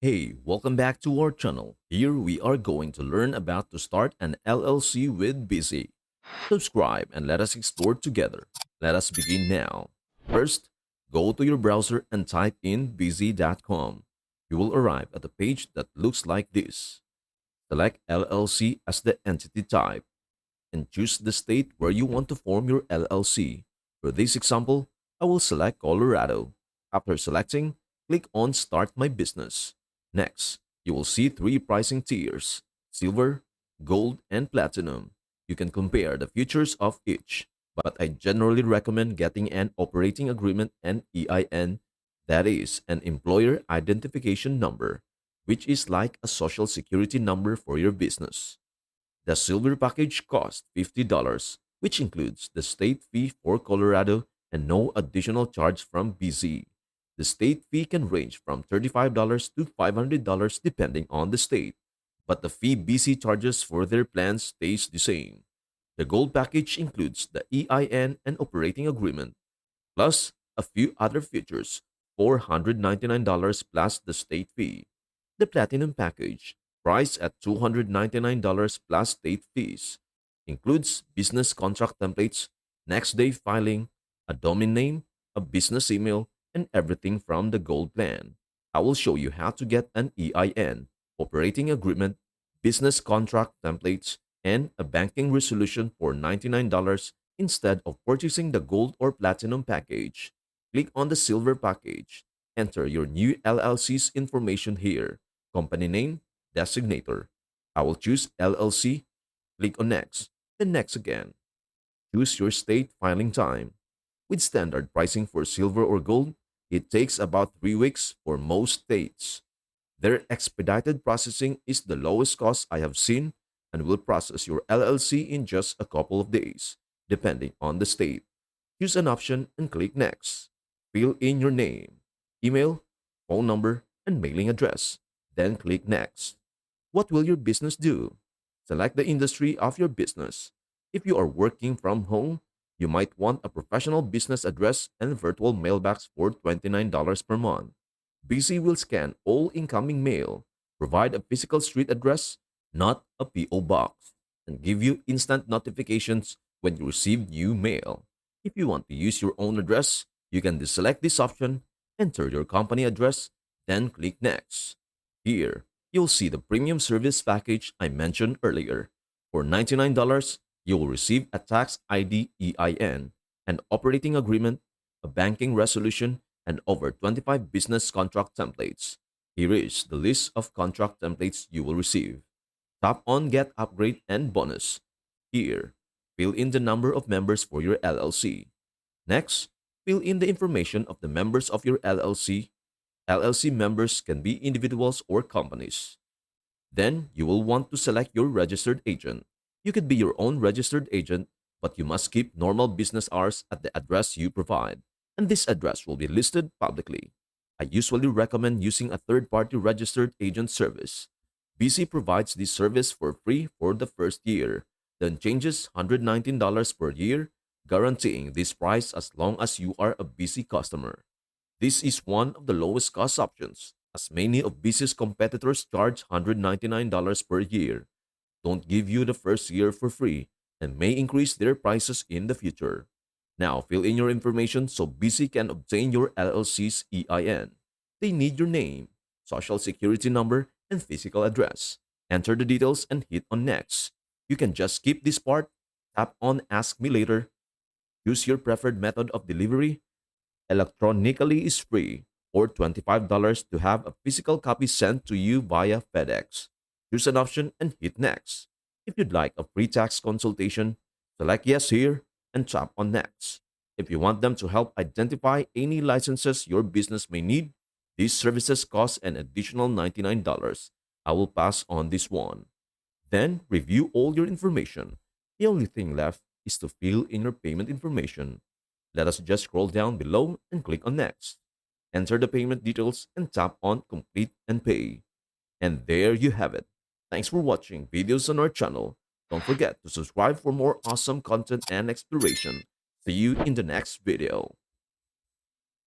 Hey, welcome back to our channel. Here we are going to learn about to start an LLC with Bizee. Subscribe and let us explore together. Let us begin now. First, go to your browser and type in bizee.com. You will arrive at a page that looks like this. Select LLC as the entity type and choose the state where you want to form your LLC. For this example, I will select Colorado. After selecting, click on Start My Business. Next, you will see three pricing tiers: Silver, Gold, and Platinum. You can compare the features of each, but I generally recommend getting an operating agreement and EIN, that is, an employer identification number, which is like a social security number for your business. The silver package costs $50, which includes the state fee for Colorado and no additional charge from BZ. The state fee can range from $35 to $500 depending on the state, but the fee BC charges for their plans stays the same. The gold package includes the EIN and operating agreement, plus a few other features, $499 plus the state fee. The Platinum package, priced at $299 plus state fees, includes business contract templates, next day filing, a domain name, a business email, and everything from the gold plan. I will show you how to get an EIN, operating agreement, business contract templates, and a banking resolution for $99 instead of purchasing the gold or platinum package. Click on the silver package. Enter your new LLC's information here: company name, designator. I will choose LLC. Click on Next, then Next again. Choose your state filing time. With standard pricing for silver or gold, it takes about 3 weeks for most states. Their expedited processing is the lowest cost I have seen and will process your LLC in just a couple of days, depending on the state. Choose an option and click Next. Fill in your name, email, phone number, and mailing address. Then click Next. What will your business do? Select the industry of your business. If you are working from home, you might want a professional business address and virtual mailbox for $29 per month. BC will scan all incoming mail, provide a physical street address, not a PO box, and give you instant notifications when you receive new mail. If you want to use your own address, you can deselect this option, enter your company address, then click Next. Here, you'll see the premium service package I mentioned earlier. For $99, you will receive a tax ID EIN, an operating agreement, a banking resolution, and over 25 business contract templates. Here is the list of contract templates you will receive. Tap on Get Upgrade and Bonus. Here, fill in the number of members for your LLC. Next, fill in the information of the members of your LLC. LLC members can be individuals or companies. Then you will want to select your registered agent. You could be your own registered agent, but you must keep normal business hours at the address you provide, and this address will be listed publicly. I usually recommend using a third-party registered agent service. BC provides this service for free for the first year, then changes $119 per year, guaranteeing this price as long as you are a BC customer. This is one of the lowest cost options, as many of BC's competitors charge $199 per year, don't give you the first year for free, and may increase their prices in the future. Now fill in your information so BC can obtain your LLC's EIN. They need your name, social security number, and physical address. Enter the details and hit on Next. You can just skip this part, tap on Ask Me Later, choose your preferred method of delivery. Electronically is free, or $25 to have a physical copy sent to you via FedEx. Choose an option and hit Next. If you'd like a free tax consultation, select Yes here and tap on Next. If you want them to help identify any licenses your business may need, these services cost an additional $99. I will pass on this one. Then review all your information. The only thing left is to fill in your payment information. Let us just scroll down below and click on Next. Enter the payment details and tap on Complete and Pay. And there you have it. Thanks for watching videos on our channel. Don't forget to subscribe for more awesome content and exploration. See you in the next video.